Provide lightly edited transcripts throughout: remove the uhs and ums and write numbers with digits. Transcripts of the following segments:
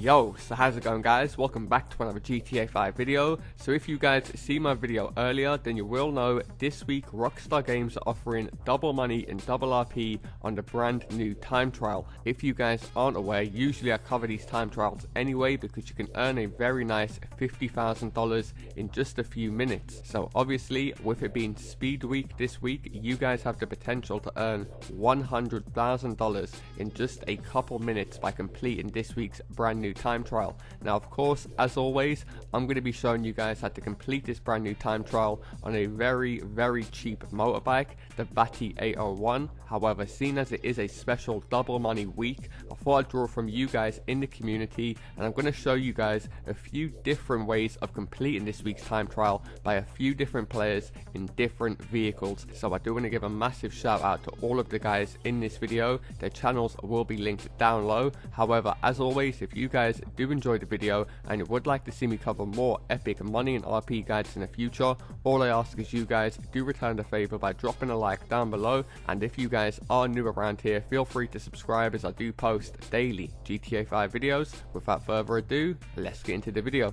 Yo, so how's it going, guys? Welcome back to another GTA 5 video. So if you guys see my video earlier, then you will know this week Rockstar Games are offering double money and double RP on the brand new time trial. If you guys aren't aware, usually I cover these time trials anyway because you can earn a very nice $50,000 in just a few minutes. So obviously, with it being speed week this week, you guys have the potential to earn $100,000 in just a couple minutes by completing this week's brand new time trial. Now, of course, as always, I'm going to be showing you guys how to complete this brand new time trial on a very cheap motorbike, the Batty 801. However, seeing as it is a special double money week, I thought I'd draw from you guys in the community, and I'm going to show you guys a few different ways of completing this week's time trial by a few different players in different vehicles. So I do want to give a massive shout out to all of the guys in this video. Their channels will be linked down low. However, as always, if you guys do enjoy the video and you would like to see me cover more epic money and RP guides in the future, all I ask is you guys do return the favor by dropping a like down below. And if you guys are new around here, feel free to subscribe as I do post daily GTA 5 videos. Without further ado, let's get into the video.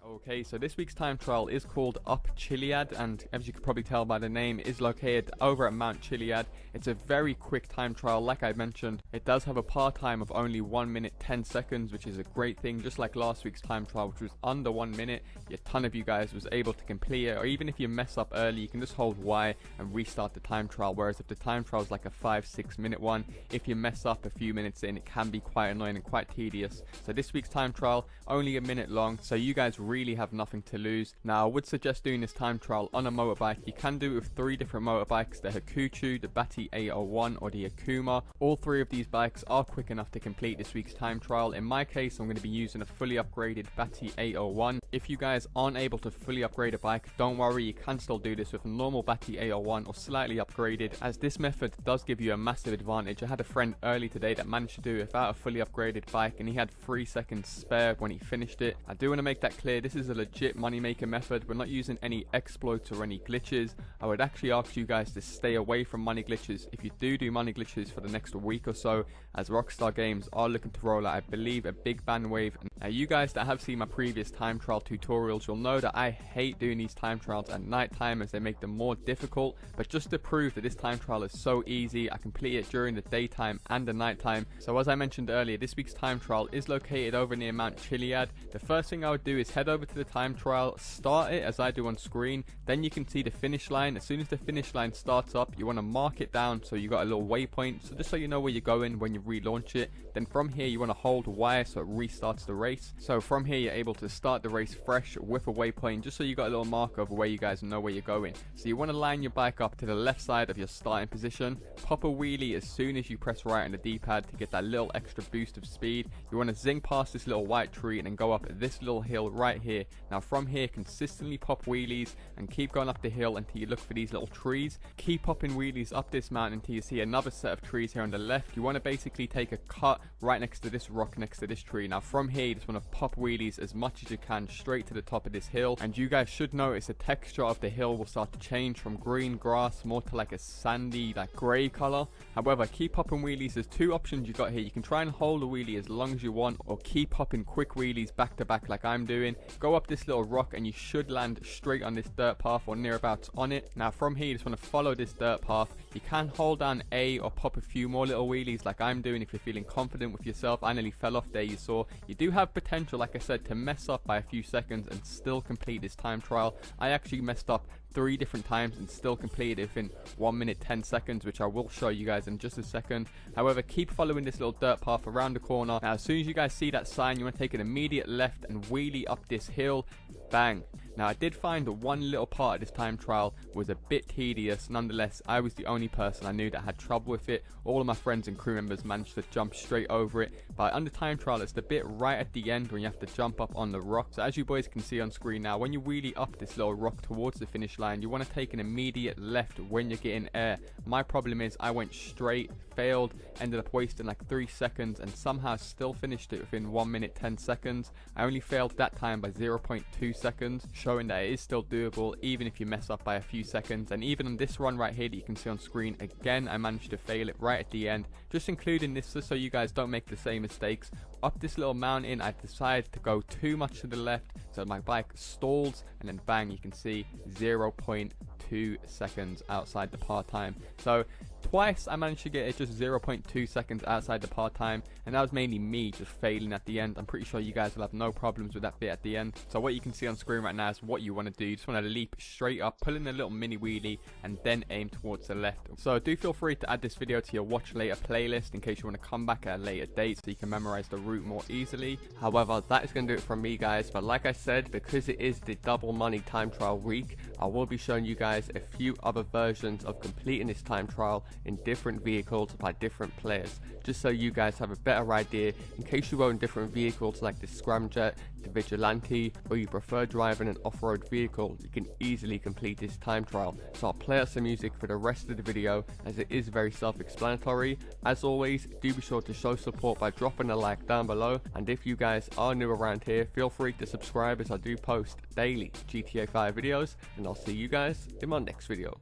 Okay, so this week's time trial is called Up Chiliad, and as you can probably tell by the name, is located over at Mount Chiliad. It's a very quick time trial. Like I mentioned, it does have a par time of only 1 minute 10 seconds, which is a great thing. Just like last week's time trial, which was under 1 minute, a ton of you guys was able to complete it. Or even if you mess up early, you can just hold Y and restart the time trial. Whereas if the time trial is like a 5-6 minute one, if you mess up a few minutes in, it can be quite annoying and quite tedious. So this week's time trial only a minute long, so you guys really have nothing to lose. Now, I would suggest doing this time trial on a motorbike. You can do it with 3 different motorbikes: the Hakuchu, the Batty 801, or the Akuma. All 3 of these bikes are quick enough to complete this week's time trial. In my case, I'm going to be using a fully upgraded Batty 801. If you guys aren't able to fully upgrade a bike, don't worry, you can still do this with a normal Batty 801 or slightly upgraded, as this method does give you a massive advantage. I had a friend early today that managed to do it without a fully upgraded bike, and he had 3 seconds spare when he finished it. I do want to make that clear, this is a legit moneymaker method. We're not using any exploits or any glitches. I would actually ask you guys to stay away from money glitches if you do money glitches for the next week or so, as Rockstar Games are looking to roll out, I believe, a big ban wave. Now, you guys that have seen my previous time trial tutorials, you'll know that I hate doing these time trials at night time as they make them more difficult. But just to prove that this time trial is so easy, I complete it during the daytime and the nighttime. So as I mentioned earlier, this week's time trial is located over near Mount Chiliad. The first thing I would do is head over to the time trial, start it as I do on screen, then you can see the finish line. As soon as the finish line starts up, you want to mark it down so you got a little waypoint, so just so you know where you're going when you relaunch it. Then from here you want to hold Y so it restarts the race. So from here you're able to start the race fresh with a waypoint, just so you got a little marker of where you guys know where you're going. So you want to line your bike up to the left side of your starting position, pop a wheelie as soon as you press right on the D-pad to get that little extra boost of speed. You want to zing past this little white tree and then go up this little hill right here. Now from here, consistently pop wheelies and keep going up the hill until you look for these little trees. Keep popping wheelies up this mountain until you see another set of trees here on the left. You want to basically take a cut right next to this rock next to this tree. Now from here you just want to pop wheelies as much as you can straight to the top of this hill, and you guys should notice the texture of the hill will start to change from green grass more to like a sandy, like grey color. However, keep popping wheelies. There's 2 options you got here. You can try and hold a wheelie as long as you want, or keep popping quick wheelies back to back like I'm doing. Go up this little rock and you should land straight on this dirt path or nearabouts on it. Now from here you just want to follow this dirt path. You can hold down A or pop a few more little wheelies like I'm doing if you're feeling confident with yourself. I nearly fell off there, you saw. You do have potential, like I said, to mess up by a few seconds and still complete this time trial. I actually messed up 3 different times and still completed it within 1 minute 10 seconds, which I will show you guys in just a second. However, keep following this little dirt path around the corner. Now as soon as you guys see that sign, you want to take an immediate left and wheelie up this hill. Bang. Now I did find that one little part of this time trial was a bit tedious. Nonetheless, I was the only person I knew that had trouble with it. All of my friends and crew members managed to jump straight over it. But on the time trial, it's the bit right at the end when you have to jump up on the rock. So as you boys can see on screen now, when you wheelie up this little rock towards the finish line, you want to take an immediate left when you're getting air. My problem is I went straight, failed, ended up wasting like 3 seconds, and somehow still finished it within 1 minute 10 seconds. I only failed that time by 0.2 seconds. showing that it is still doable even if you mess up by a few seconds. And even on this run right here that you can see on screen, again I managed to fail it right at the end, just including this just so you guys don't make the same mistakes. Up this little mountain I decided to go too much to the left, so my bike stalls, and then bang, you can see 0.2 seconds outside the par time. So twice I managed to get it just 0.2 seconds outside the par time, and that was mainly me just failing at the end. I'm pretty sure you guys will have no problems with that bit at the end. So what you can see on screen right now is what you want to do. You just want to leap straight up, pull in a little mini wheelie, and then aim towards the left. So do feel free to add this video to your watch later playlist in case you want to come back at a later date so you can memorize the route more easily. However, that is going to do it from me, guys. But like I said, because it is the double money time trial week, I will be showing you guys a few other versions of completing this time trial in different vehicles by different players, just so you guys have a better idea in case you own different vehicles like the Scramjet, the Vigilante, or you prefer driving an off-road vehicle. You can easily complete this time trial. So I'll play out some music for the rest of the video as it is very self-explanatory. As always, do be sure to show support by dropping a like down below, and if you guys are new around here, feel free to subscribe as I do post daily GTA 5 videos, and I'll see you guys in my next video.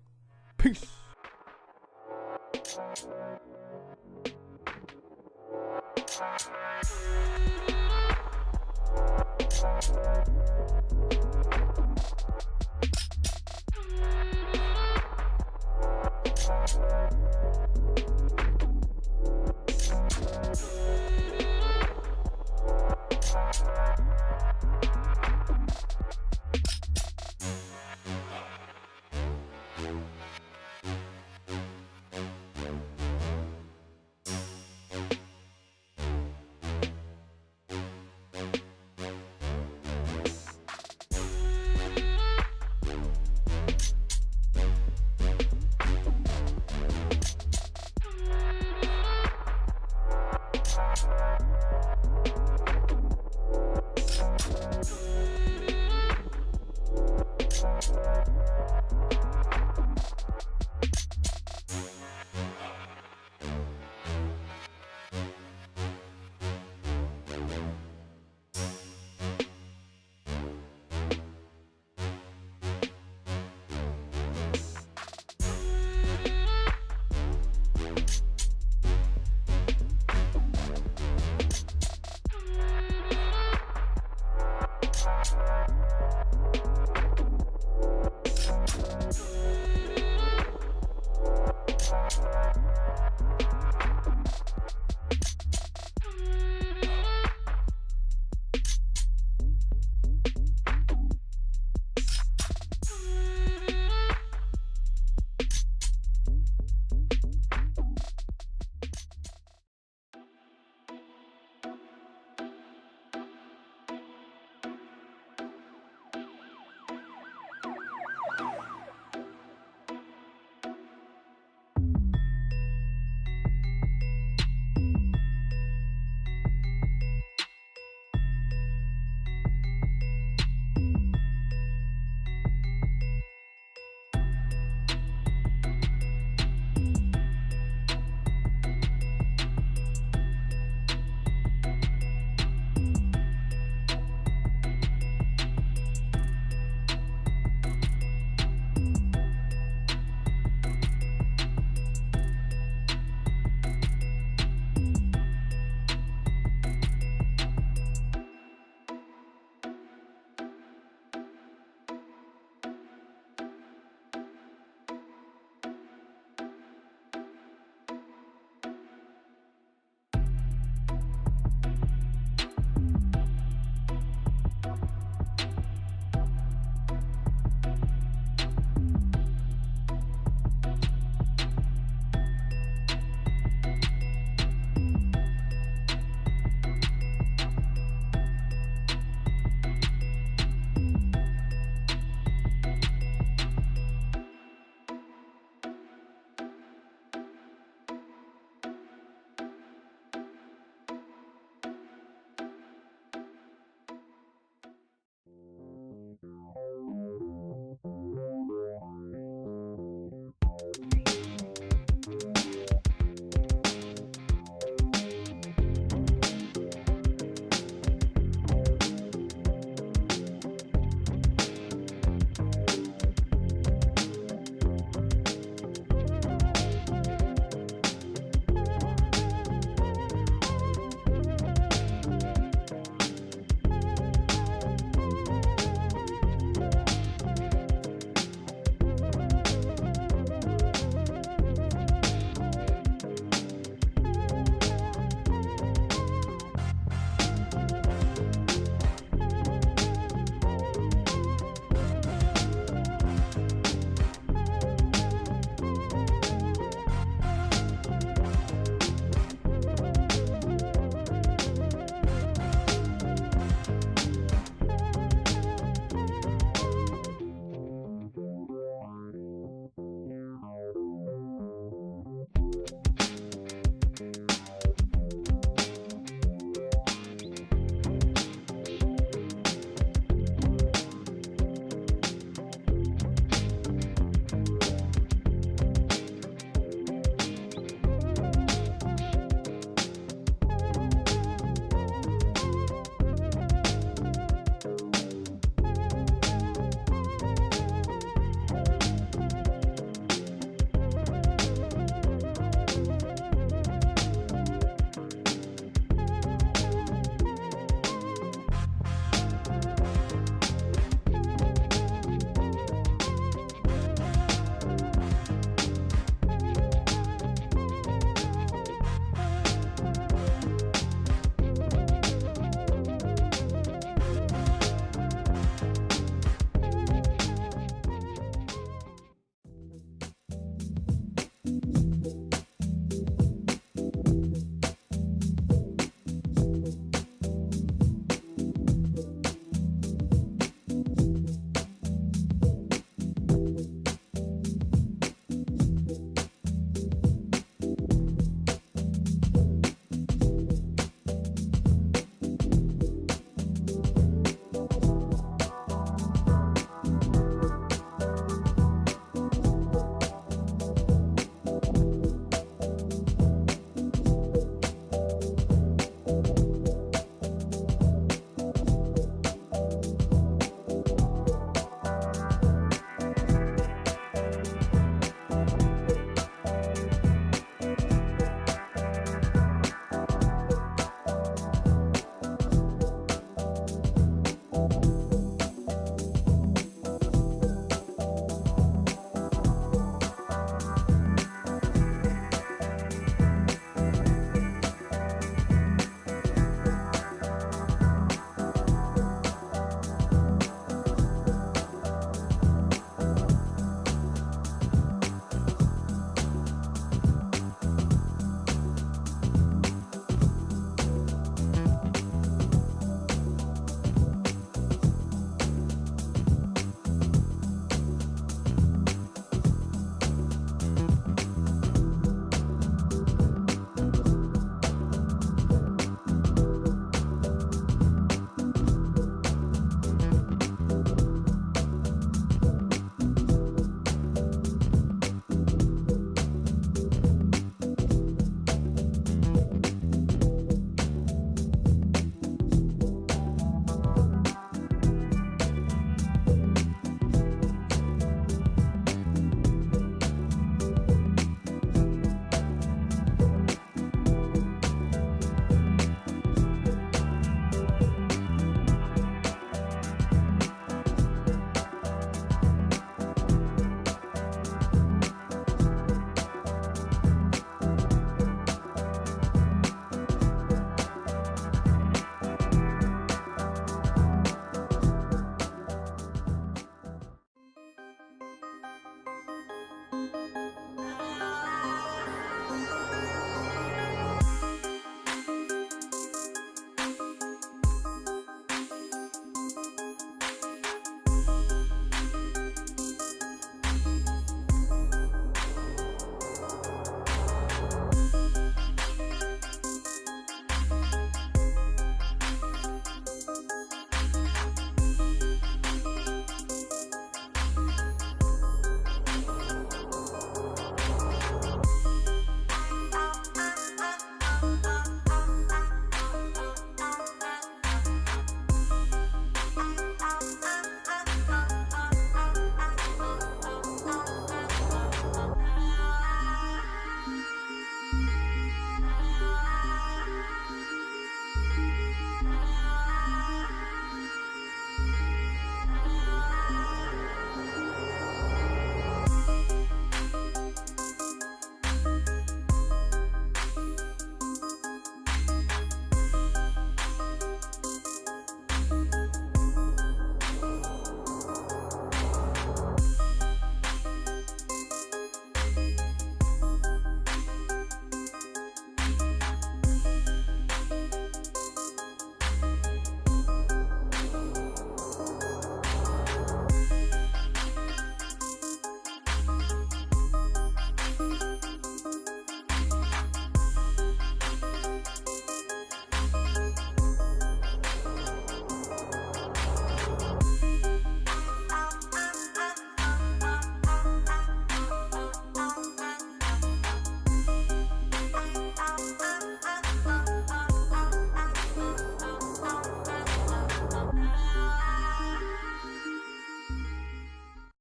Peace!